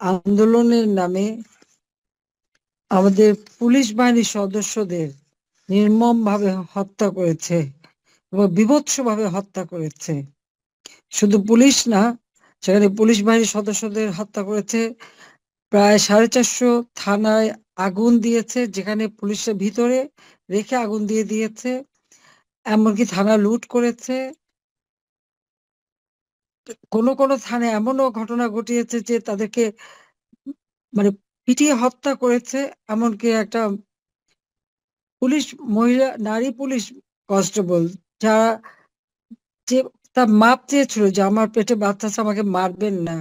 আন্দোলনের নামে আমাদের পুলিশ বাহিনীর সদস্যদের নির্মমভাবে হত্যা করেছে এবং বীভৎসভাবে হত্যা করেছে। শুধু পুলিশ না, সেখানে পুলিশ বাহিনীর সদস্যদের হত্যা করেছে। প্রায় 450 থানায় আগুন দিয়েছে, যেখানে পুলিশের ভিতরে রেখে আগুন দিয়ে দিয়েছে। এমনকি থানা লুট করেছে। কোনো কোনো থানায় এমনও ঘটনা ঘটিয়েছে যে তাদেরকে মানে পিটিয়ে হত্যা করেছে। এমনকি একটা পুলিশ মহিলা, নারী পুলিশ কনস্টেবল, যারা যে তার মাপ চেয়েছিল যে আমার পেটে বাচ্চা আছে, আমাকে মারবেন না,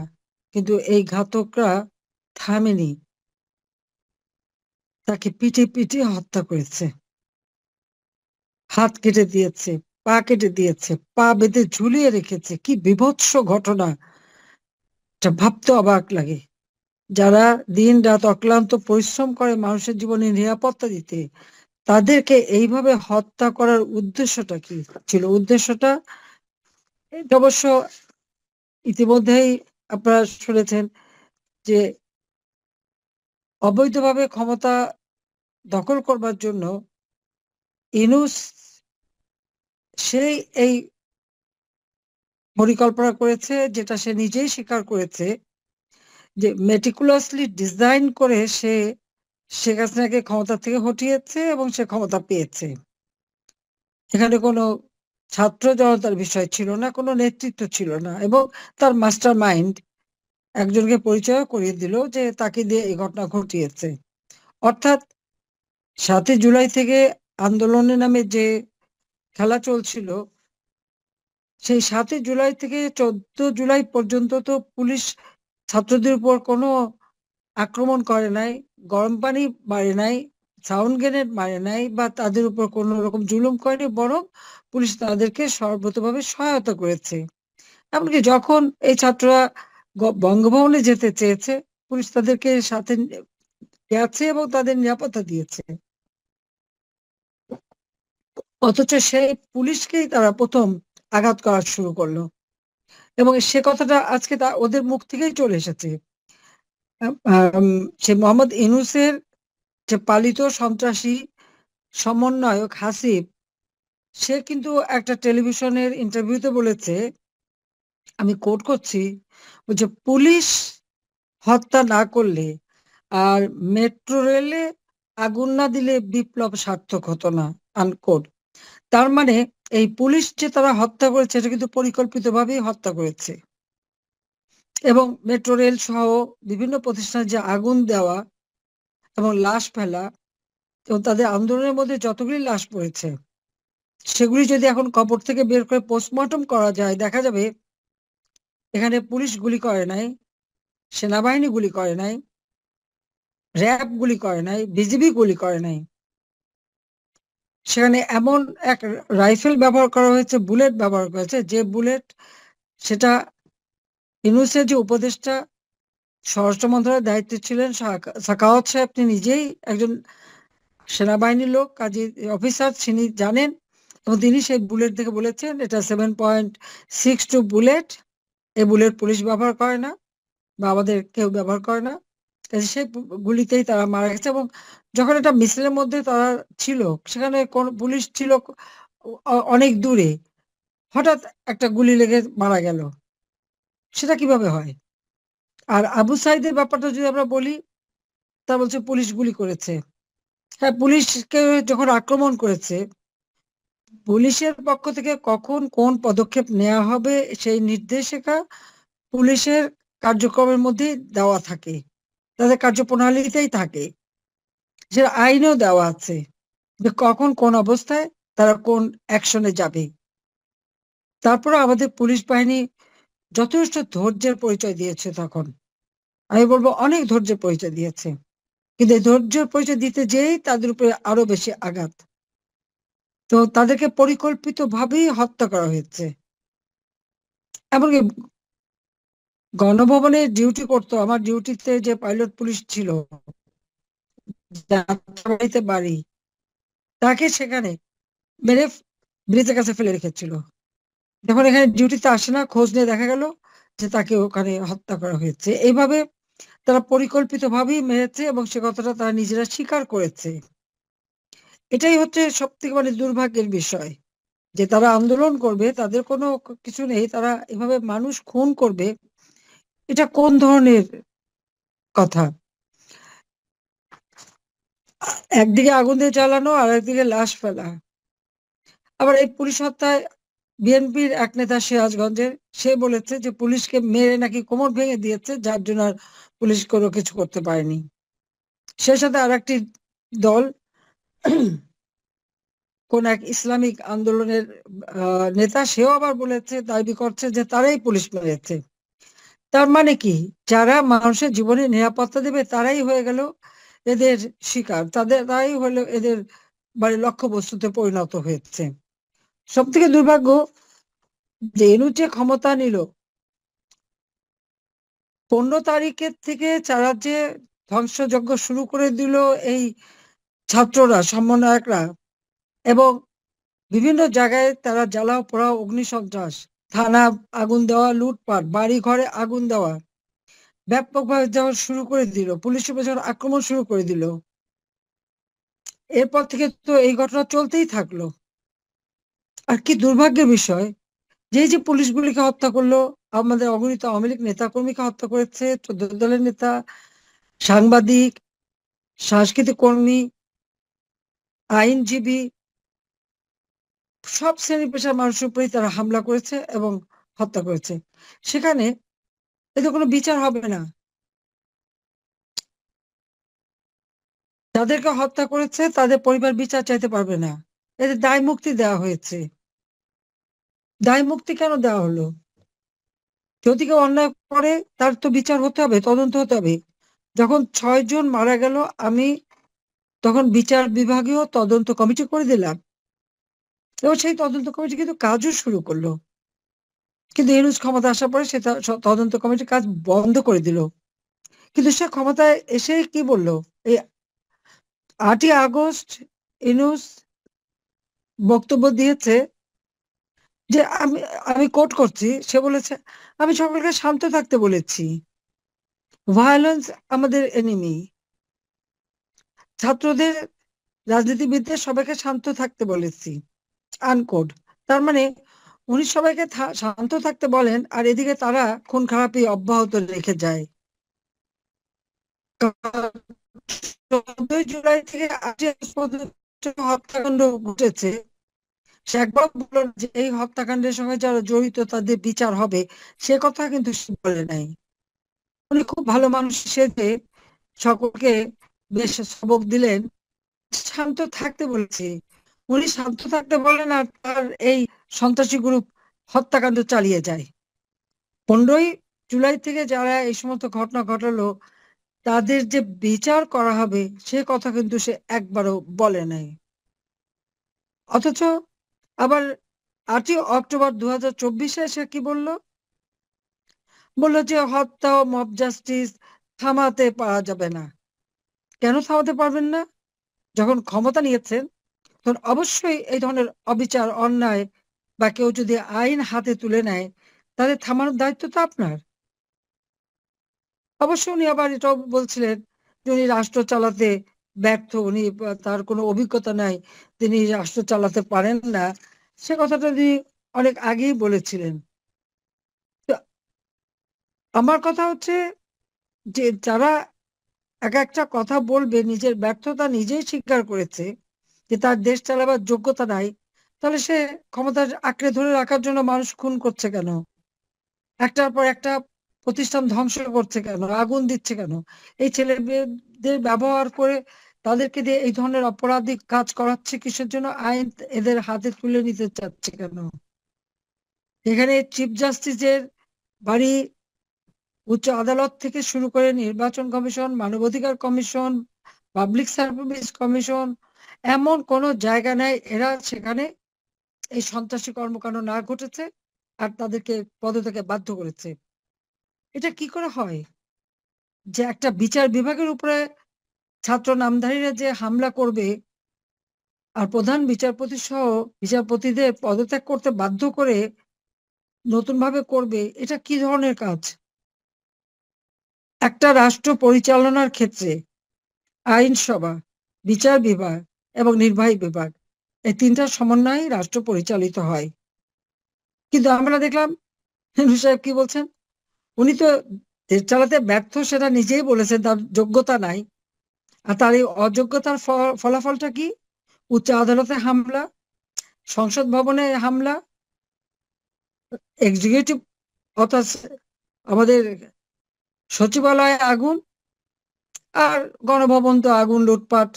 কিন্তু এই ঘাতকরা থামেনি, তাকে পিটিয়ে পিটিয়ে হত্যা করেছে। হাত কেটে দিয়েছে, পা কেটে দিয়েছে, পা বেঁধে ঝুলিয়ে রেখেছে। কি বীভৎস ঘটনা! এটা ভাবতে অবাক লাগে। যারা দিন রাত অক্লান্ত পরিশ্রম করে মানুষের জীবনে নিরাপত্তা দিতে, তাদেরকে এইভাবে হত্যা করার উদ্দেশ্যটা কি ছিল? উদ্দেশ্যটা এটা অবশ্য ইতিমধ্যেই আপনারা শুনেছেন যে অবৈধভাবে ক্ষমতা দখল করবার জন্য ইউনূস সেই এই পরিকল্পনা করেছে, যেটা সে নিজেই স্বীকার করেছে, যে মেটিকুলাসলি ডিজাইন করে সে শেখ হাসিনাকে ক্ষমতা থেকে হটিয়েছে এবং সে ক্ষমতা পেয়েছে। এখানে কোনো ছাত্র জনতার বিষয় ছিল না, কোনো নেতৃত্ব ছিল না, এবং তার মাস্টার মাইন্ড একজনকে পরিচয় করিয়ে দিল যে তাকে দিয়ে এই ঘটনা ঘটিয়েছে। অর্থাৎ 7 জুলাই থেকে আন্দোলনের নামে যে খেলা চলছিল, সেই 7 জুলাই থেকে 14 জুলাই পর্যন্ত তো পুলিশ ছাত্রদের উপর কোনো আক্রমণ করে নাই, গরম পানি মারে নাই, সাউন্ড গ্রেনেড মারে নাই, বা তাদের উপর কোনো রকম জুলুম করেনি, বরং পুলিশ তাদেরকে সর্বতভাবে সহায়তা করেছে। এমনকি যখন এই ছাত্ররা বঙ্গভবনে যেতে চেয়েছে, পুলিশ তাদেরকে সাথে গেছে এবং তাদের নিরাপত্তা দিয়েছে। অথচ সেই পুলিশকেই তারা প্রথম আঘাত করা শুরু করলো, এবং সে কথাটা আজকে ওদের মুখ থেকেই চলে এসেছে। সে মোহাম্মদ ইউনূসের যে পালিত সন্ত্রাসী সমন্বয়ক হাসিব, সে কিন্তু একটা টেলিভিশনের ইন্টারভিউতে বলেছে, আমি কোট করছি, যে পুলিশ হত্যা না করলে আর মেট্রো রেলে আগুন না দিলে বিপ্লব সার্থক হতো না, আনকোট। তার মানে এই পুলিশ যে তারা হত্যা করেছে, এটা কিন্তু পরিকল্পিতভাবেই হত্যা করেছে। এবং মেট্রো রেল সহ বিভিন্ন প্রতিষ্ঠানে যে আগুন দেওয়া এবং লাশ ফেলা, এবং তাদের আন্দোলনের মধ্যে যতগুলি লাশ পড়েছে, সেগুলি যদি এখন কবর থেকে বের করে পোস্টমর্টম করা যায়, দেখা যাবে এখানে পুলিশ গুলি করে নাই, সেনাবাহিনী গুলি করে নাই, র্যাব গুলি করে নাই, বিজিবি গুলি করে নাই। সেখানে এমন এক রাইফেল ব্যবহার করা হয়েছে, বুলেট ব্যবহার করা হয়েছে, যে বুলেট, সেটা ইউনূসের যে উপদেষ্টা স্বরাষ্ট্র মন্ত্রণালয়ের দায়িত্বে ছিলেন সাখাওয়াত সাহেব, তিনি নিজেই একজন সেনাবাহিনীর লোক, কাজী অফিসার, তিনি জানেন, এবং তিনি সেই বুলেট দেখে বলেছেন এটা 7.62 বুলেট। এই বুলেট পুলিশ ব্যবহার করে না, বা আমাদের কেউ ব্যবহার করে না। সেই গুলিতেই তারা মারা গেছে। এবং যখন এটা মিছিলের মধ্যে তারা ছিল, সেখানে কোন পুলিশ ছিল অনেক দূরে, হঠাৎ একটা গুলি লেগে মারা গেল, সেটা কিভাবে হয়? আর আবু সাইদের ব্যাপারটা যদি আমরা বলি, তা বলছে পুলিশ গুলি করেছে। হ্যাঁ, পুলিশকে যখন আক্রমণ করেছে, পুলিশের পক্ষ থেকে কখন কোন পদক্ষেপ নেওয়া হবে সেই নির্দেশিকা পুলিশের কার্যক্রমের মধ্যে দেওয়া থাকে, তাদের কার্যপ্রণালীতেই থাকে। সেটা আইনেও দেওয়া আছে যে কখন কোন অবস্থায় তারা কোন অ্যাকশনে যাবে। তারপরে আমাদের পুলিশ বাহিনী যথেষ্ট ধৈর্যের পরিচয় দিয়েছে। তখন আমি বলবো অনেক ধৈর্যের পরিচয় দিয়েছে, কিন্তু এই ধৈর্যের পরিচয় দিতে যেই তাদের উপরে আরো বেশি আঘাত। তো তাদেরকে পরিকল্পিতভাবেই হত্যা করা হয়েছে। এমনকি গণভবনে ডিউটি করতো, আমার ডিউটিতে যে পাইলট পুলিশ ছিল, যাত্রাবাড়িতে বাড়ি, তাকে সেখানে মেরে ব্রিজের কাছে ফেলে রেখেছিল। যখন এখানে ডিউটিতে আসে না, খোঁজ নিয়ে দেখা গেল যে তাকে ওখানে হত্যা করা হয়েছে। এইভাবে তারা পরিকল্পিতভাবেই মেরেছে এবং সে কথাটা তারা নিজেরা স্বীকার করেছে। এটাই হচ্ছে সবথেকে দুর্ভাগ্যের বিষয় যে তারা আন্দোলন করবে, তাদের কোনো কিছু নেই, তারা এভাবে মানুষ খুন করবে, এটা কোন ধরনের কথা? একদিকে আগুন দিয়ে জ্বালানো আর একদিকে লাশ ফেলা। আবার এই পুলিশ হত্যায় বিএনপির এক নেতা সিরাজগঞ্জের, সে বলেছে যে পুলিশকে মেরে নাকি কোমর ভেঙে দিয়েছে, যার জন্য আর পুলিশ কোনো কিছু করতে পারেনি। সে সাথে আর একটি দল কোন এক ইসলামিক আন্দোলনের নেতা, সেও আবার বলেছে, দাবি করছে যে তারাই পুলিশ মেরেছে। তার মানে কি, যারা মানুষের জীবনে নিরাপত্তা দেবে তারাই হয়ে গেল এদের শিকার, তারাই হলো এদের লক্ষ্যবস্তুতে পরিণত হয়েছে। সব থেকে দুর্ভাগ্য যে যে ক্ষমতা নিল, 15 তারিখের থেকে তারা যে ধ্বংসযজ্ঞ শুরু করে দিল এই ছাত্ররা, সমন্বয়করা, এবং বিভিন্ন জায়গায় তারা জ্বালাও পোড়াও, অগ্নিসন্ত্রাস, থানা আগুন দেওয়া, লুটপাট, বাড়ি ঘরে আগুন দেওয়া, ব্যাপকভাবে যাওয়া শুরু করে দিল, পুলিশের উপর যখন আক্রমণ শুরু করে দিল, এরপর থেকে তো এই ঘটনা চলতেই থাকলো। আর কি দুর্ভাগ্যের বিষয় যে যে পুলিশগুলিকে হত্যা করলো, আমাদের অগণিত আওয়ামী লীগ নেতা কর্মীকে হত্যা করেছে, 14 দলের নেতা, সাংবাদিক, সাংস্কৃতিক কর্মী, আইনজীবী, সব শ্রেণী পেশার মানুষের উপরেই তারা হামলা করেছে এবং হত্যা করেছে। সেখানে এতে কোনো বিচার হবে না। যাদেরকে হত্যা করেছে তাদের পরিবার বিচার চাইতে পারবে না, এদের দায় মুক্তি দেওয়া হয়েছে। দায় মুক্তি কেন দেওয়া হলো? যদি কেউ অন্যায় করে তার তো বিচার হতে হবে, তদন্ত হতে হবে। যখন 6 জন মারা গেল, আমি তখন বিচার বিভাগীয় তদন্ত কমিটি করে দিলাম এবং সেই তদন্ত কমিটি কিন্তু কাজও শুরু করলো। কিন্তু ইউনূস ক্ষমতা আসার পরে সে তদন্ত কমিটির কাজ বন্ধ করে দিল। কিন্তু সে ক্ষমতায় এসে কি বললো? এই 8ই আগস্ট ইউনূস বক্তব্য দিয়েছে যে আমি আমি কোট করছি, সে বলেছে, আমি সকলকে শান্ত থাকতে বলেছি, ভায়োলেন্স আমাদের এনিমি, ছাত্রদের, রাজনীতিবিদদের সবাইকে শান্ত থাকতে বলেছি, আনকোট। তার মানে উনি সবাইকে শান্ত থাকতে বলেন আর এদিকে তারা খুন খারাপি অব্যাহত রেখে যায়। 14 জুলাই থেকে 8ই আগস্ট পর্যন্ত হত্যাকাণ্ড ঘটেছে, সে একবার বলল যে এই হত্যাকাণ্ডের সঙ্গে যারা জড়িত তাদের বিচার হবে, সে কথা কিন্তু সে বলে নাই। উনি খুব ভালো মানুষ সেজে সকলকে বেশ সবক দিলেন, শান্ত থাকতে বলেছি। উনি শান্ত থাকতে বলেন আর তার এই সন্ত্রাসী গ্রুপ হত্যাকাণ্ড চালিয়ে যায়। 15ই জুলাই থেকে যারা এই সমস্ত ঘটনা ঘটালো তাদের যে বিচার করা হবে সে কথা কিন্তু সে একবারও বলে নাই। অথচ আবার 8ই অক্টোবর 2024 সে কি বললো? বললো যে হত্যা ও মব জাস্টিস থামাতে পারা যাবে না। কেন থামাতে পারবেন না? যখন ক্ষমতা নিয়েছেন তখন অবশ্যই এই ধরনের অবিচার, অন্যায় বা কেউ যদি আইন হাতে তুলে নেয় তাদের থামানোর দায়িত্ব তো আপনার। অবশ্য উনি আবার এটাও বলছিলেন যে উনি রাষ্ট্র চালাতে ব্যর্থ, উনি তার কোনো অভিজ্ঞতা নাই, তিনি রাষ্ট্র চালাতে পারেন না। সে কথাটা তিনি অনেক আগেই বলেছিলেন। তো আমার কথা হচ্ছে যে যারা এক একটা কথা বলবে, নিজের ব্যর্থতা নিজেই স্বীকার করেছে যে তার দেশ চালাবার যোগ্যতা নাই, তাহলে সে ক্ষমতা আঁকড়ে ধরে রাখার জন্য মানুষ খুন করছে কেন? একটার পর একটা প্রতিষ্ঠান ধ্বংস করছে কেন? আগুন দিচ্ছে কেন? এই ছেলে মেয়েদের ব্যবহার করে তাদেরকে দিয়ে এই ধরনের অপরাধী কাজ করাচ্ছে কিসের জন্য? আইন এদের হাতে তুলে নিতে চাচ্ছে কেন? এখানে চিফ জাস্টিসের বাড়ি, উচ্চ আদালত থেকে শুরু করে নির্বাচন কমিশন, মানবাধিকার কমিশন, পাবলিক সার্ভিস কমিশন, এমন কোনো জায়গা নেই এরা সেখানে এই সন্ত্রাসী কর্মকাণ্ড না ঘটেছে আর তাদেরকে পদত্যাগে বাধ্য করেছে। এটা কি করে হয় যে একটা বিচার বিভাগের উপরে ছাত্র নামধারীরা যে হামলা করবে আর প্রধান বিচারপতি সহ বিচারপতিদের পদত্যাগ করতে বাধ্য করে নতুন ভাবে করবে, এটা কি ধরনের কাজ? একটা রাষ্ট্র পরিচালনার ক্ষেত্রে আইনসভা, বিচার বিভাগ এবং নির্বাহী বিভাগ, এই তিনটার সমন্বয়ে রাষ্ট্র পরিচালিত হয়। কিন্তু আমরা দেখলাম ইউনূস সাহেব কি বলছেন, উনি তো দেশ চালাতে ব্যর্থ, সেটা নিজেই বলেছেন, তার যোগ্যতা নাই। আর তার এই অযোগ্যতার ফলাফলটা কি? উচ্চ আদালতে হামলা, সংসদ ভবনে হামলা, এক্সিকিউটিভ অর্থাৎ আমাদের সচিবালয়ে আগুন, আর গণভবন তো আগুন, লুটপাট।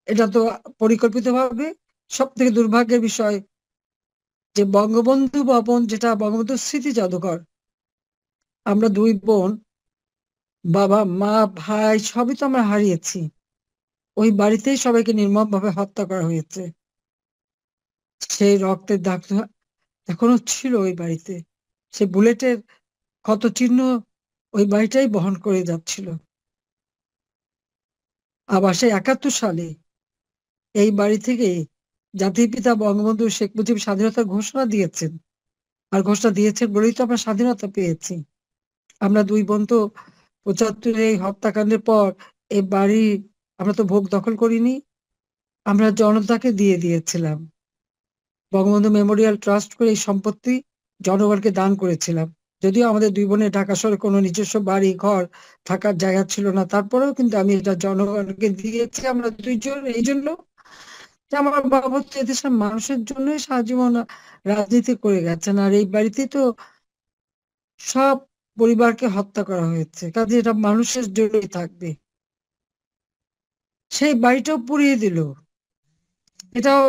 এটা তো পরিকল্পিতভাবে। সব থেকে দুর্ভাগ্যের বিষয় যে বঙ্গবন্ধু ভবন, যেটা বঙ্গবন্ধু স্মৃতি জাদুঘর, আমরা দুই বোন, বাবা মা ভাই সবই তো আমরা হারিয়েছি। ওই বাড়িতেই সবাইকে নির্মমভাবে হত্যা করা হয়েছে। সেই রক্তের দাগ তো এখনো ছিল ওই বাড়িতে। সে বুলেটের ক্ষত চিহ্ন ওই বাড়িটাই বহন করে যাচ্ছিল। আবার সে 71 সালে এই বাড়ি থেকে জাতির পিতা বঙ্গবন্ধু শেখ মুজিব স্বাধীনতার ঘোষণা দিয়েছেন। আর ঘোষণা দিয়েছেন বলেই তো আমরা স্বাধীনতা পেয়েছি। আমরা দুই বোন তো 75 এই হত্যাকাণ্ডের পর এই বাড়ি আমরা তো ভোগ দখল করিনি, আমরা জনতাকে দিয়ে দিয়েছিলাম। বঙ্গবন্ধু মেমোরিয়াল ট্রাস্ট করে এই সম্পত্তি জনগণকে দান করেছিলাম। যদিও আমাদের দুই বোনের ঢাকা শহরে কোনো নিজস্ব বাড়ি ঘর থাকার জায়গা ছিল না, তারপরেও কিন্তু আমি এটা জনগণকে দিয়েছি। আমরা দুইজন এই জন্য যে আমার বাবা হচ্ছে এদেশের মানুষের জন্যই সারা জীবন রাজনীতি করে গেছেন। আর এই বাড়িতে তো সব পরিবারকে হত্যা করা হয়েছে, কাজে এটা মানুষের জন্যই থাকবে। সেই বাড়িটাও পুড়িয়ে দিল। এটাও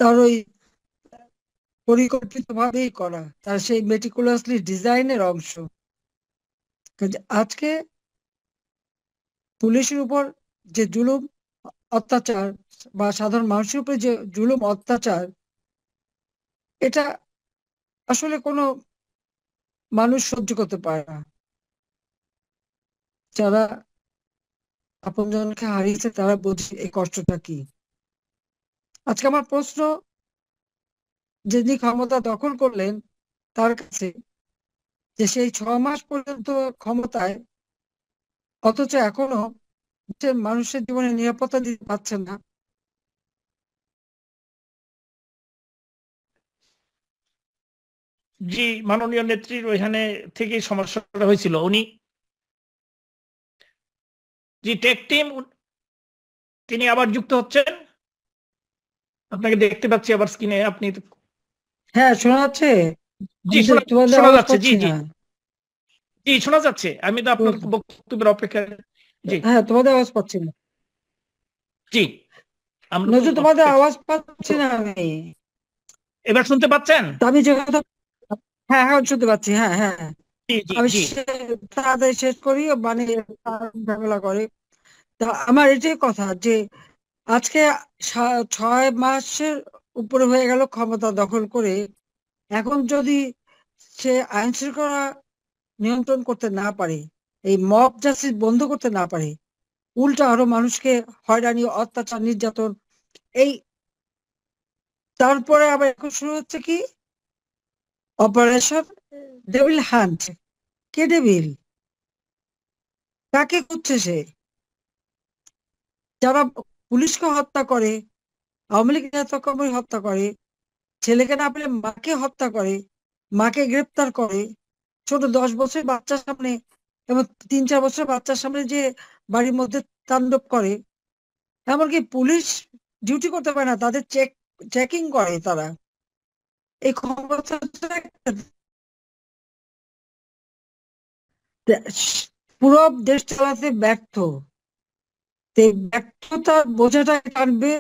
তার ওই পরিকল্পিত ভাবেই করা, তার সেই মেটিকুলাসলি ডিজাইনের অংশ। কাজে আজকে পুলিশের উপর যে জুলুম অত্যাচার বা সাধারণ মানুষের উপরে যে জুলুম অত্যাচার, এটা আসলে কোনো মানুষ সহ্য করতে পারে না। যারা আপনজনকে হারিয়েছে তারা বোঝে এই কষ্টটা কি। আজকে আমার প্রশ্ন, যিনি ক্ষমতা দখল করলেন তার কাছে, যে সেই 6 মাস পর্যন্ত ক্ষমতায়, অথচ এখনো মানুষের জীবনে নিরাপত্তা দিতে পারছেন না। জি, মাননীয় নেত্রীর ওইখানে থেকেই সমস্যাটা হয়েছিল। উনি জি টেক টিম, তিনি আবার যুক্ত হচ্ছেন। আপনাকে দেখতে পাচ্ছি আবার স্ক্রিনে। আপনি হ্যাঁ, শোনা যাচ্ছে? জি আমি তো তোমাদের শোনা আওয়াজ যাচ্ছে। জি পাচ্ছি জি না। জি শোনা যাচ্ছে। আমি তো আপনার বক্তব্যের অপেক্ষায়। জি হ্যাঁ, তোমাদের আওয়াজ পাচ্ছি না। জি আমরা তো নজরুল, তোমাদের আওয়াজ পাচ্ছি না আমি। এবার শুনতে পাচ্ছেন? তা আমি যে কথা, হ্যাঁ হ্যাঁ শুনতে পাচ্ছি, হ্যাঁ হ্যাঁ। জি জি আমি জি তাড়াতাড়ি শেষ করি, মানে ঝামেলা করে। তা আমার এটাই কথা যে আজকে 6 মাসের উপরে হয়ে গেল ক্ষমতা দখল করে। এখন যদি সে আইন শৃঙ্খলা নিয়ন্ত্রণ করতে না পারে, এই মব জাস্টিস বন্ধ করতে না পারে, উল্টা আরো মানুষকে হয়রানি, অত্যাচার, নির্যাতন, এই তারপরে আবার এখন শুরু হচ্ছে কি, অপারেশন ডেভিল হান্ট। কে ডেভিল? কাকে খুঁজছে সে? যারা পুলিশকে হত্যা করে, আওয়ামী লীগ নেতাকর্মী হত্যা করে, ছেলেকে না পেলে মাকে হত্যা করে, মাকে গ্রেপ্তার করে, ছোট 10 বছরের বাচ্চার সামনে এবং 3-4 বছরের বাচ্চার সামনে যে বাড়ির মধ্যে তাণ্ডব করে। এমনকি পুলিশ ডিউটি করতে পারে না, তাদের চেকিং করে তারা। এই ক্ষমতা পুরো দেশ চালাতে ব্যর্থ। তো এই ব্যর্থতার বোঝাটা টানবে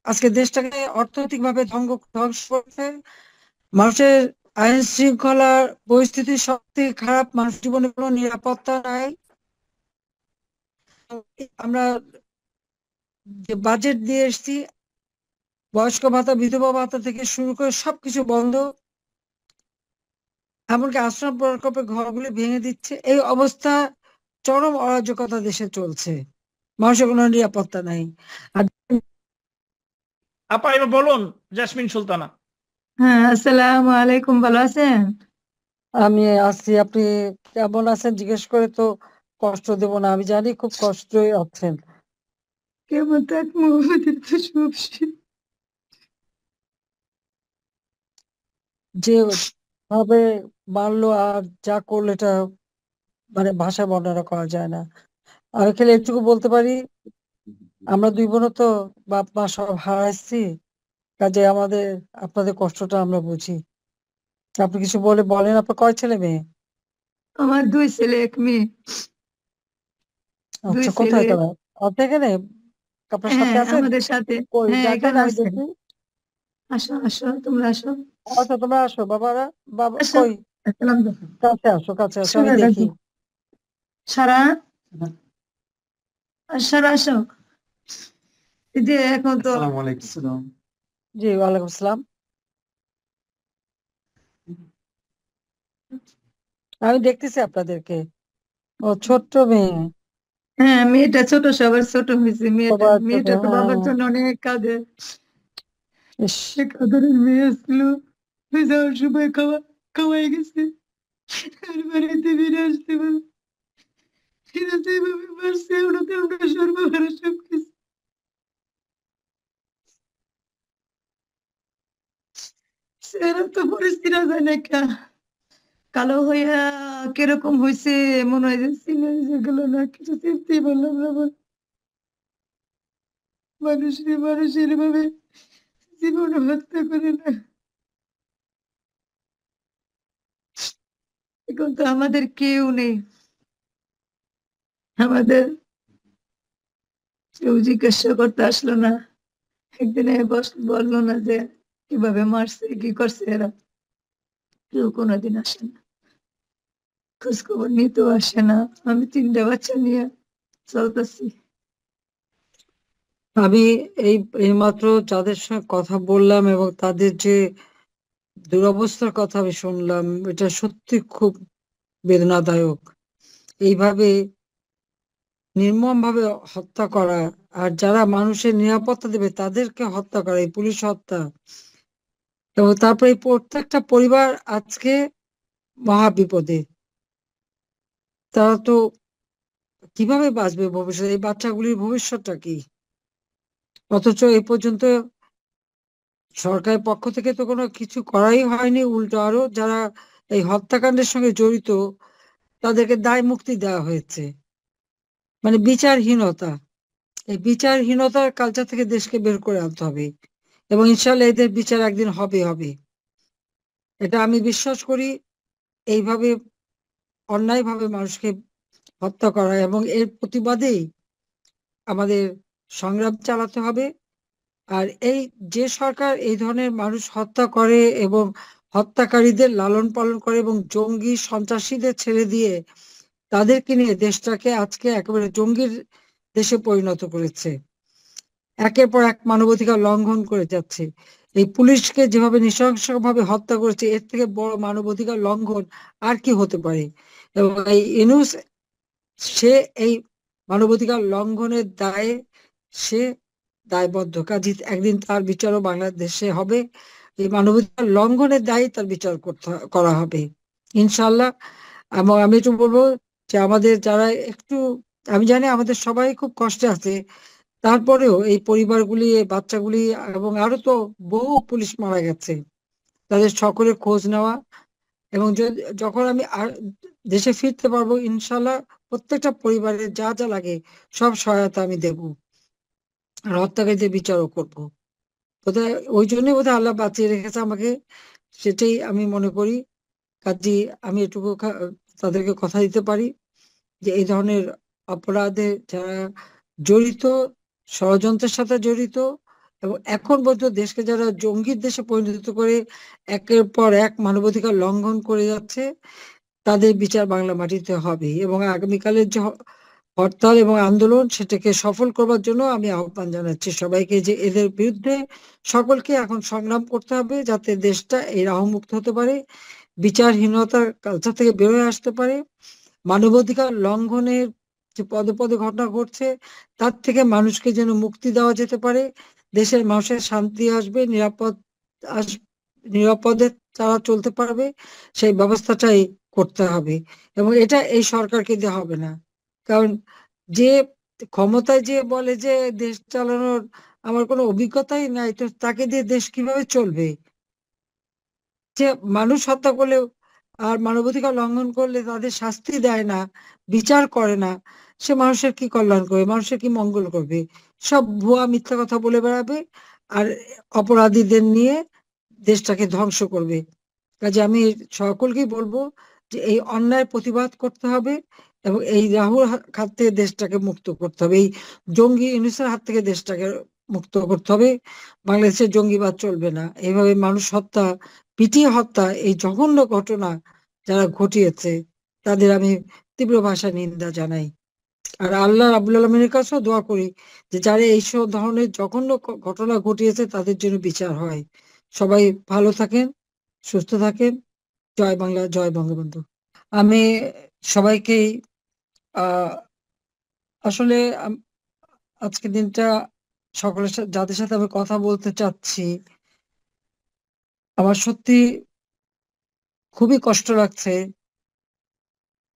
আজকে দেশটাকে অর্থনৈতিক ভাবে ধ্বংস করছে। মানুষের আইন শৃঙ্খলার পরিস্থিতি সব থেকে খারাপ, মানুষ জীবনে কোনো নিরাপত্তা নাই। আমরা যে বাজেট দিয়ে এসছি, বয়স্ক ভাতা, বিধবা ভাতা থেকে শুরু করে সবকিছু বন্ধ। এমনকি আশ্রম প্রকল্পের ঘরগুলি ভেঙে দিচ্ছে। এই অবস্থা, চরম অরাজকতা দেশে চলছে, মানুষের কোনো নিরাপত্তা নাই। আর আপা এবার বলুন, জাসমিন সুলতানা। হ্যাঁ, আসসালামু আলাইকুম, ভালো আছেন? আমি আছি, আপনি কেমন আছেন জিজ্ঞেস করে তো কষ্ট দেব না, আমি জানি খুব কষ্টই আছেন। কেমন থাকবো, আমাদের তো সব শেষ। যে ভাবে মারলো আর যা করলো এটা মানে ভাষায় বর্ণনা করা যায় না। আমি খালি এটুকু বলতে পারি, আমরা দুই বোনও তো বাপ মা সব হারাইছি, কাজে আমাদের আপনাদের কষ্টটা আমরা বুঝি। আপনি কিছু বলেন, আপনার কয় ছেলে মেয়ে? আমার 2 ছেলে 1 মেয়ে। 2 আচ্ছা, ছেলে। কোথায় তারা? আপনি এখানে আপনার সাথে হ্যাঁ, আছেন? আমাদের সাথে। কই হ্যাঁ, দেখেন, এখানে আমি আছে। দেখি। আসো আসো, তোমরা আসো। আচ্ছা, তোমরা আসো বাবারা, বাবা আসো। কই? আসসালাম দেখো। কাছে আসো, আমি সারা দেখি। দেখো। সারা। সারা আসো। এই যে এখন তো আসসালামু আলাইকুম। জি, ওয়ালাইকুম আসসালাম। আমি দেখতেছি আপনাদেরকে। ও ছোট্ট মেয়ে। হ্যাঁ, মেয়েটা ছোট, সবার ছোট হয়েছে মেয়েটা। সবার ছোট, মেয়েটা তো বাবার হ্যাঁ। জন্য অনেক কাঁদে। ইস, এক আদরের মেয়ে ছিল, ওই যাওয়ার সময় খাওয়াই গেছে, আর বাড়িতে ফিরে আসতে পারে। এরা যেভাবে মারছে, ওনাদের আমরা সর্বহারা সবকিছু। এরা তো পরিস্থিতি যায় না কা, কালো হইয়া কিরকম হয়েছে, মনে হয় যে চিনে যেগুলো না, কিছু চিনতেই পারলাম না। মানুষের ভাবে জীবন হত্যা করে না। এখন তো আমাদের কেউ নেই, আমাদের কেউ জিজ্ঞাসা করতে আসলো না। একদিনে বললো না যে কিভাবে মারছে, কি করছে। এরা কেউ কোনোদিন আসে না, খোঁজ খবর নিতেও আসে না। আমি 3টা বাচ্চা নিয়ে চলতেছি। আমি এই এইমাত্র যাদের সঙ্গে কথা বললাম এবং তাদের যে দুরবস্থার কথা আমি শুনলাম, এটা সত্যি খুব বেদনাদায়ক। এইভাবে নির্মমভাবে হত্যা করা, আর যারা মানুষের নিরাপত্তা দেবে তাদেরকে হত্যা করা, এই পুলিশ হত্যা। এবং তারপরে এই প্রত্যেকটা পরিবার আজকে মহা বিপদে। তারা তো কিভাবে বাঁচবে ভবিষ্যতে? এই বাচ্চাগুলির ভবিষ্যৎটা কি? অথচ এ পর্যন্ত সরকারের পক্ষ থেকে তো কোনো কিছু করাই হয়নি, উল্টো আরো যারা এই হত্যাকাণ্ডের সঙ্গে জড়িত তাদেরকে দায় মুক্তি দেওয়া হয়েছে। মানে বিচারহীনতা, এই বিচারহীনতার কালচার থেকে দেশকে বের করে আনতে হবে, এবং ইনশাল্লাহ এদের বিচার একদিন হবে হবে, এটা আমি বিশ্বাস করি। এইভাবে অন্যায়ভাবে মানুষকে হত্যা করা এবং এর প্রতিবাদেই আমাদের সংগ্রাম চালাতে হবে। আর এই যে সরকার এই ধরনের মানুষ হত্যা করে এবং হত্যাকারীদের লালন পালন করে এবং জঙ্গি সন্ত্রাসীদের ছেড়ে দিয়ে তাদেরকে নিয়ে দেশটাকে আজকে একেবারে জঙ্গির দেশে পরিণত করেছে, একের পর এক মানবাধিকার লঙ্ঘন করে যাচ্ছে। এই পুলিশকে যেভাবে নৃশংসভাবে হত্যা করেছে, এর থেকে বড় মানবাধিকার লঙ্ঘন আর কি হতে পারে? এবং এই ইউনূস, সে এই মানবাধিকার লঙ্ঘনের দায়ে সে দায়বদ্ধ, কাজে একদিন তার বিচারও বাংলাদেশে হবে। এই মানবাধিকার লঙ্ঘনের দায়ে তার বিচার করা হবে ইনশাল্লাহ। এবং আমি একটু বলবো যে আমাদের যারা একটু, আমি জানি আমাদের সবাই খুব কষ্টে আছে, তারপরেও এই পরিবারগুলি, এই বাচ্চাগুলি, এবং আরো তো বহু পুলিশ মারা গেছে, তাদের সকলের খোঁজ নেওয়া। এবং যখন আমি দেশে ফিরতে পারবো ইনশাল্লাহ প্রত্যেকটা পরিবারের যা যা লাগে সব সহায়তা আমি দেব, আর হত্যাকারীদের বিচারও করবো। বোধহয় ওই জন্যই বোধহয় আল্লাহ বাঁচিয়ে রেখেছে আমাকে, সেটাই আমি মনে করি। কাজে আমি এটুকু তাদেরকে কথা দিতে পারি যে এই ধরনের অপরাধে যারা জড়িত, ষড়যন্ত্রের সাথে জড়িত, এবং এখন পর্যন্ত দেশকে যারা জঙ্গির দেশে পরিণত করে একের পর এক মানবাধিকার লঙ্ঘন করে যাচ্ছে, তাদের বিচার বাংলা মাটিতে হবে। এবং আগামীকালের যে হরতাল এবং আন্দোলন, সেটাকে সফল করবার জন্য আমি আহ্বান জানাচ্ছি সবাইকে যে এদের বিরুদ্ধে সকলকে এখন সংগ্রাম করতে হবে, যাতে দেশটা এই রাহমুক্ত হতে পারে, বিচারহীনতার কালচার থেকে বেরোয় আসতে পারে, মানবাধিকার লঙ্ঘনের যে পদে পদে ঘটনা ঘটছে তার থেকে মানুষকে যেন মুক্তি দেওয়া যেতে পারে, দেশের মানুষের শান্তি আসবে, নিরাপদ আসবে, নিরাপদে তারা চলতে পারবে, সেই ব্যবস্থাটাই করতে হবে। এবং এটা এই সরকারকে দিয়ে হবে না, কারণ যে ক্ষমতায় যে বলে যে দেশ চালানোর আমার কোনো অভিজ্ঞতাই নাই, তো তাকে দিয়ে দেশ কিভাবে চলবে? যে মানুষ হত্যা করলে আর মানবাধিকার লঙ্ঘন করলে তাদের শাস্তি দেয় না, বিচার করে না, সে মানুষের কি কল্যাণ করবে, মানুষের কি মঙ্গল করবে? সব ভুয়া মিথ্যা কথা বলে বেড়াবে আর অপরাধীদের নিয়ে দেশটাকে ধ্বংস করবে। কাজে আমি সকলকেই বলবো যে এই অন্যায় প্রতিবাদ করতে হবে এবং এই রাহুল হাত থেকে দেশটাকে মুক্ত করতে হবে, এই জঙ্গি ইউনূসের হাত থেকে দেশটাকে মুক্ত করতে হবে। বাংলাদেশের জঙ্গিবাদ চলবে না, এইভাবে মানুষ হত্যা, পিটিয়ে হত্যা, এই জঘন্য ঘটনা যারা ঘটিয়েছে তাদের আমি তীব্র ভাষায় নিন্দা জানাই। আর আল্লাহ রাব্বুল আলামিনের কাছেও দোয়া করি যে যারা এইসব ধরনের জঘন্য ঘটনা ঘটিয়েছে তাদের জন্য বিচার হয়। সবাই ভালো থাকেন, সুস্থ থাকেন। জয় বাংলা, জয় বঙ্গবন্ধু। আমি সবাইকেই আহ আসলে আজকের দিনটা সকলের সাথে, যাদের সাথে আমি কথা বলতে চাচ্ছি, আমার সত্যি খুবই কষ্ট লাগছে।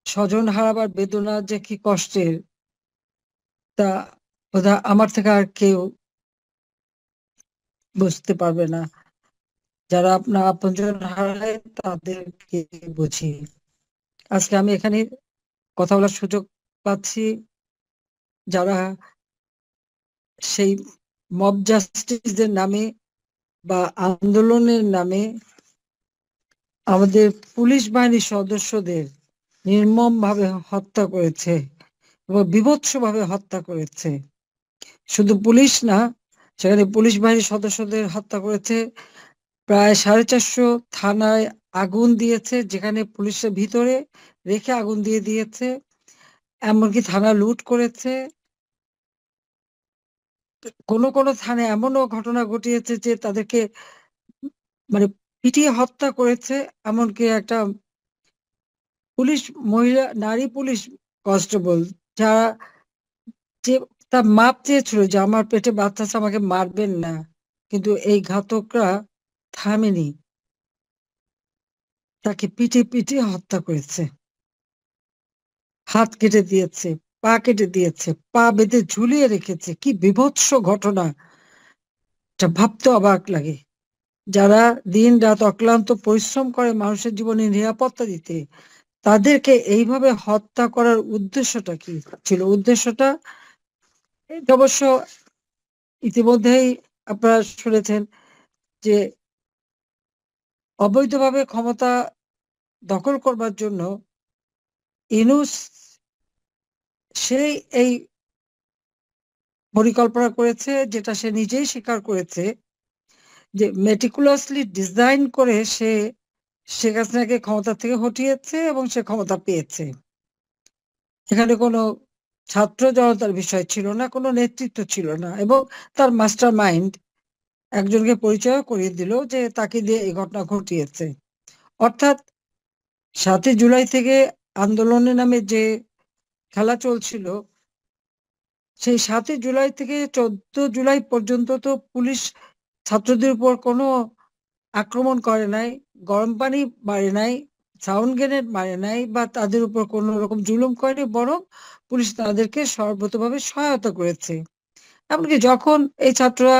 স্বজন হারাবার বেদনা যে কি কষ্টের, তা বোধহয় আমার থেকে আর কেউ বুঝতে পারবে না। যারা আপনার আপনজন হারায় তাদেরকে বুঝি। আজকে আমি এখানে কথা বলার সুযোগ পাচ্ছি, যারা সেই মব জাস্টিসের নামে বা আন্দোলনের নামে আমাদের পুলিশ বাহিনীর সদস্যদের নির্মমভাবে হত্যা করেছে এবং বীভৎসভাবে হত্যা করেছে। শুধু পুলিশ না, সেখানে পুলিশ বাহিনীর সদস্যদের হত্যা করেছে, প্রায় 450 থানায় আগুন দিয়েছে, যেখানে পুলিশের ভিতরে রেখে আগুন দিয়ে দিয়েছে, এমনকি থানা লুট করেছে। কোন কোন থানায় এমনও ঘটনা ঘটিয়েছে যে তাদেরকে মানে পিটিয়ে হত্যা করেছে। এমনকি একটা পুলিশ মহিলা, নারী পুলিশ কনস্টেবল, যারা যে তার মাপ চেয়েছিল যে আমার পেটে বাচ্চা আছে, আমাকে মারবেন না, কিন্তু এই ঘাতকরা থামেনি, তাকে পিটিয়ে পিটিয়ে হত্যা করেছে। হাত কেটে দিয়েছে, পা কেটে দিয়েছে, পা বেঁধে ঝুলিয়ে রেখেছে। কি বীভৎস ঘটনা, এটা ভাবতে অবাক লাগে। যারা দিন রাত অক্লান্ত পরিশ্রম করে মানুষের জীবনে নিরাপত্তা দিতে, তাদেরকে এইভাবে হত্যা করার উদ্দেশ্যটা কি ছিল? উদ্দেশ্যটা এটা অবশ্য ইতিমধ্যেই আপনারা শুনেছেন যে অবৈধভাবে ক্ষমতা দখল করবার জন্য ইউনূস সেই এই পরিকল্পনা করেছে, যেটা সে নিজেই স্বীকার করেছে, যে মেটিকুলাসলি ডিজাইন করে সে শেখ হাসিনাকে ক্ষমতা থেকে হটিয়েছে এবং সে ক্ষমতা পেয়েছে। এখানে কোনো ছাত্র জনতার বিষয় ছিল না, কোনো নেতৃত্ব ছিল না, এবং তার মাস্টার মাইন্ড একজনকে পরিচয় করিয়ে দিল যে তাকে দিয়ে এই ঘটনা ঘটিয়েছে। অর্থাৎ 7 জুলাই থেকে আন্দোলনের নামে যে খেলা চলছিল, সেই 7 জুলাই থেকে 14 জুলাই পর্যন্ত তো পুলিশ ছাত্রদের উপর কোনো আক্রমণ করে নাই, গরম পানি মারে নাই, সাউন্ড গ্রেনেড মারে নাই, বা তাদের উপর কোনো রকম জুলুম করেনি, বরং পুলিশ তাদেরকে সর্বতভাবে সহায়তা করেছে। এমনকি যখন এই ছাত্ররা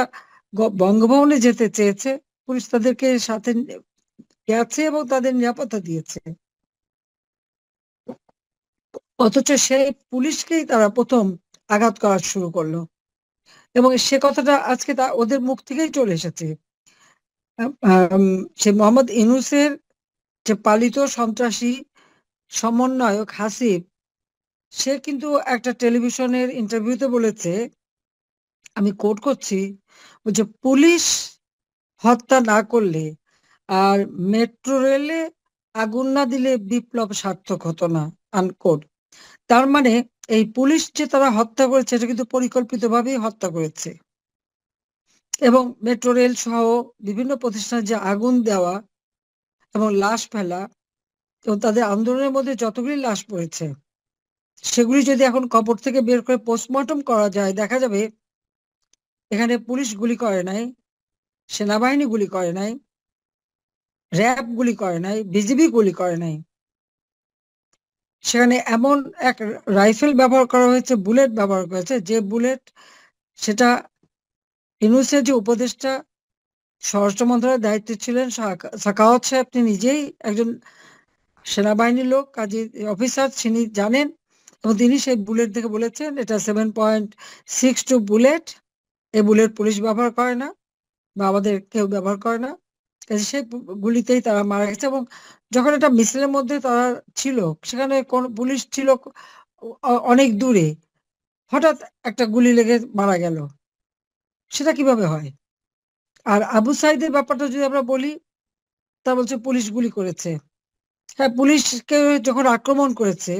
বঙ্গভবনে যেতে চেয়েছে, পুলিশ তাদেরকে সাথে গেছে এবং তাদের নিরাপত্তা দিয়েছে। অথচ সেই পুলিশকেই তারা প্রথম আঘাত করা শুরু করলো, এবং সে কথাটা আজকে ওদের মুখ থেকেই চলে এসেছে। সে মোহাম্মদ ইউনূসের যে পালিত সন্ত্রাসী সমন্বয়ক হাসিব, সে কিন্তু একটা টেলিভিশনের ইন্টারভিউতে বলেছে, আমি কোট করছি, যে পুলিশ হত্যা না করলে আর মেট্রো রেলে আগুন না দিলে বিপ্লব সার্থক হতো না, আনকোট। তার মানে এই পুলিশ যে তারা হত্যা করেছে, এটা কিন্তু পরিকল্পিতভাবেই হত্যা করেছে। এবং মেট্রো রেল সহ বিভিন্ন প্রতিষ্ঠানে যে আগুন দেওয়া এবং লাশ ফেলা, এবং তাদের আন্দোলনের মধ্যে যতগুলি লাশ পড়েছে, সেগুলি যদি এখন কবর থেকে বের করে পোস্টমর্টম করা যায়, দেখা যাবে এখানে পুলিশ গুলি করে নাই, সেনাবাহিনী গুলি করে নাই, র্যাব গুলি করে নাই, বিজিবি গুলি করে নাই। সেখানে এমন এক রাইফেল ব্যবহার করা হয়েছে, বুলেট ব্যবহার করেছে, যে বুলেট সেটা ইউনূসের যে উপদেষ্টা স্বরাষ্ট্র মন্ত্রণালয়ের দায়িত্বে ছিলেন সাখাওয়াত সাহেব, তিনি নিজেই একজন সেনাবাহিনীর লোক, কাজী অফিসার, তিনি জানেন, এবং তিনি সেই বুলেট দেখে বলেছেন এটা 7.62 বুলেট, এই বুলেট পুলিশ ব্যবহার করে না বা আমাদের কেউ ব্যবহার করে না। কাজে সেই গুলিতেই তারা মারা গেছে। এবং যখন এটা মিছিলের মধ্যে তারা ছিল, সেখানে কোন পুলিশ ছিল অনেক দূরে, হঠাৎ একটা গুলি লেগে মারা গেল, সেটা কিভাবে হয়? আর আবু সাইদের ব্যাপারটা যদি আমরা বলি, তা বলছে পুলিশ গুলি করেছে। হ্যাঁ, পুলিশকে যখন আক্রমণ করেছে,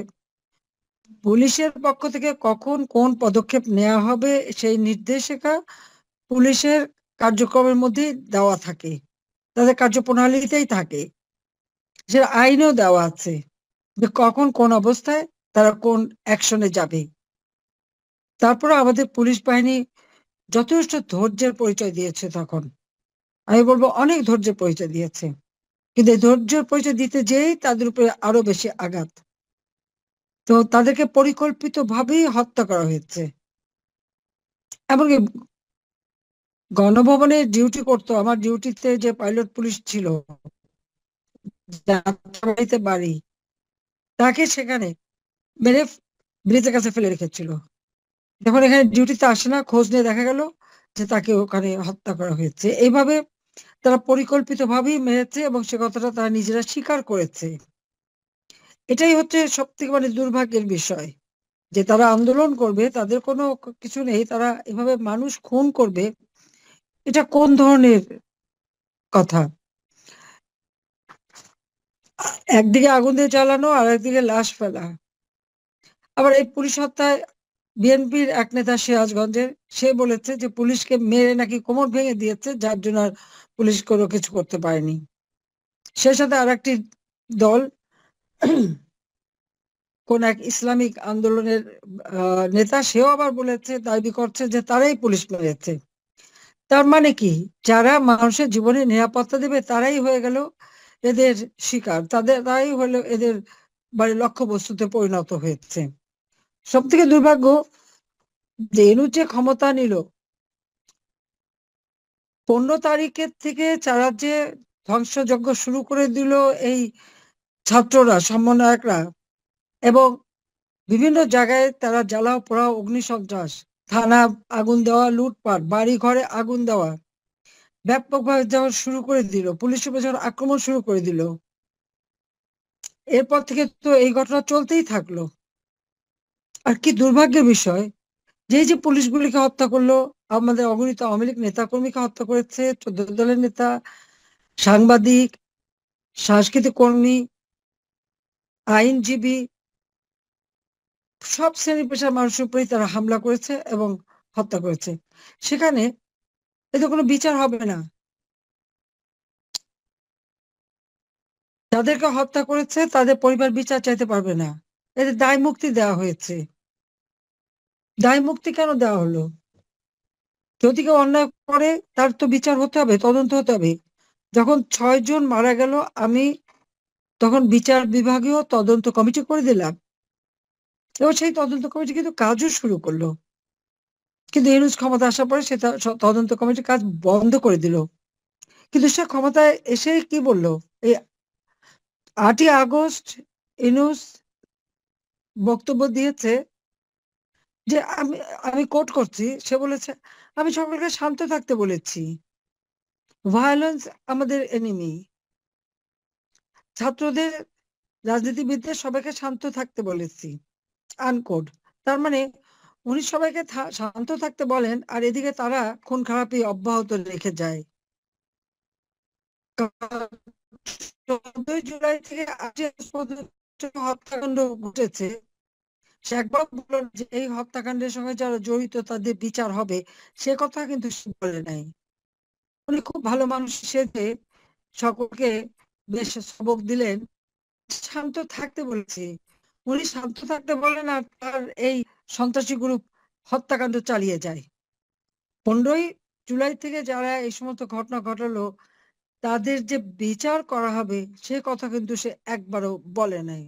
পুলিশের পক্ষ থেকে কখন কোন পদক্ষেপ নেওয়া হবে সেই নির্দেশিকা পুলিশের কার্যক্রমের মধ্যে দেওয়া থাকে, তাদের কার্যপ্রণালীতেই থাকে, সে আইনেও দেওয়া আছে যে কখন কোন অবস্থায় তারা কোন অ্যাকশনে যাবে। তারপরে আমাদের পুলিশ বাহিনী যথেষ্ট ধৈর্যের পরিচয় দিয়েছে। তখন আমি বলবো অনেক ধৈর্যের পরিচয় দিয়েছে, কিন্তু এই ধৈর্যের পরিচয় দিতে যেই তাদের উপরে আরো বেশি আঘাত। তো তাদেরকে পরিকল্পিতভাবেই হত্যা করা হয়েছে। এমনকি গণভবনে ডিউটি করতো, আমার ডিউটিতে যে পাইলট পুলিশ ছিল, যাত্রাবাড়িতে বাড়ি, তাকে সেখানে মেরে ব্রিজের কাছে ফেলে রেখেছিল। যখন এখানে ডিউটিতে আসে না, খোঁজ নিয়ে দেখা গেল যে তাকে ওখানে হত্যা করা হয়েছে। এইভাবে তারা পরিকল্পিতভাবেই মেরেছে এবং সে কথাটা তারা নিজেরা স্বীকার করেছে। এটাই হচ্ছে সব থেকে দুর্ভাগ্যের বিষয়, যে তারা আন্দোলন করবে, তাদের কোনো কিছু নেই, তারা এভাবে মানুষ খুন করবে, এটা কোন ধরনের কথা? একদিকে আগুন দিয়ে জ্বালানো আর একদিকে লাশ ফেলা। আবার এই পুলিশ হত্যায় বিএনপির এক নেতা সিরাজগঞ্জের, সে বলেছে যে পুলিশকে মেরে নাকি কোমর ভেঙে দিয়েছে, যার জন্য আর পুলিশ কোনো কিছু করতে পারেনি। সে সাথে আর একটি দল, কোন এক ইসলামিক আন্দোলনের নেতা, সেও আবার বলেছে, দাবি করছে যে তারাই পুলিশ মেরেছে। তার মানে কি, যারা মানুষের জীবনে নিরাপত্তা দেবে তারাই হয়ে গেল এদের শিকার, তারাই হলো এদের লক্ষ্যবস্তুতে পরিণত হয়েছে। সব থেকে দুর্ভাগ্য যে ইউনূস যে ক্ষমতা নিল, 15 তারিখের থেকে যারা যে ধ্বংসযজ্ঞ শুরু করে দিল এই ছাত্ররা, সমন্বয়করা, এবং বিভিন্ন জায়গায় তারা জ্বালাও পোড়াও, অগ্নিসন্ত্রাস, থানা আগুন দেওয়া, লুটপাট, বাড়ি ঘরে আগুন দেওয়া, ব্যাপকভাবে যখন শুরু করে দিল, পুলিশের উপর যখন আক্রমণ শুরু করে দিল, এরপর থেকে তো এই ঘটনা চলতেই থাকলো। আর কি দুর্ভাগ্যের বিষয়, যে পুলিশগুলিকে হত্যা করলো, আমাদের অগণিত আওয়ামী লীগ নেতাকর্মীকে হত্যা করেছে, 14 দলের নেতা, সাংবাদিক, সাংস্কৃতিক কর্মী, আইনজীবী, সব শ্রেণী পেশার মানুষের উপরেই তারা হামলা করেছে এবং হত্যা করেছে। সেখানে এতে কোনো বিচার হবে না। যাদেরকে হত্যা করেছে তাদের পরিবার বিচার চাইতে পারবে না, এদের দায় মুক্তি দেওয়া হয়েছে। দায় মুক্তি কেন দেওয়া হলো? যদি কেউ অন্যায় করে তার তো বিচার হতে হবে, তদন্ত হতে হবে। যখন 6 জন মারা গেল, আমি তখন বিচার বিভাগীয় তদন্ত কমিটি করে দিলাম, এবং সেই তদন্ত কমিটি কিন্তু কাজও শুরু করলো। কিন্তু ইউনূস ক্ষমতা আসার পরে সে তদন্ত কমিটির কাজ বন্ধ করে দিল। কিন্তু সে ক্ষমতায় এসে কি বললো, এই 8ই আগস্ট ইউনূস বক্তব্য দিয়েছে যে আমি আমি কোট করছি, সে বলেছে আমি সকলকে শান্ত থাকতে বলেছি, ভায়োলেন্স আমাদের এনিমি, ছাত্রদের, রাজনীতিবিদদের সবাইকে শান্ত থাকতে বলেছি, আনকোট। তার মানে উনি সবাইকে শান্ত থাকতে বলেন, আর এদিকে তারা খুন খারাপি অব্যাহত রেখে যায়। 14 জুলাই থেকে 8 আগস্ট পর্যন্ত হত্যাকাণ্ড ঘটেছে, সে একবার বলল যে এই হত্যাকাণ্ডের সঙ্গে যারা জড়িত তাদের বিচার হবে, সে কথা কিন্তু সে বলে নাই। উনি খুব ভালো মানুষ হিসেবে সকলকে বেশ সবক দিলেন, শান্ত থাকতে বলেছি। উনি শান্ত থাকতে বলেন আর তার এই সন্ত্রাসী গ্রুপ হত্যাকাণ্ড চালিয়ে যায়। 15ই জুলাই থেকে যারা এই সমস্ত ঘটনা ঘটালো, তাদের যে বিচার করা হবে সে কথা কিন্তু সে একবারও বলে নাই।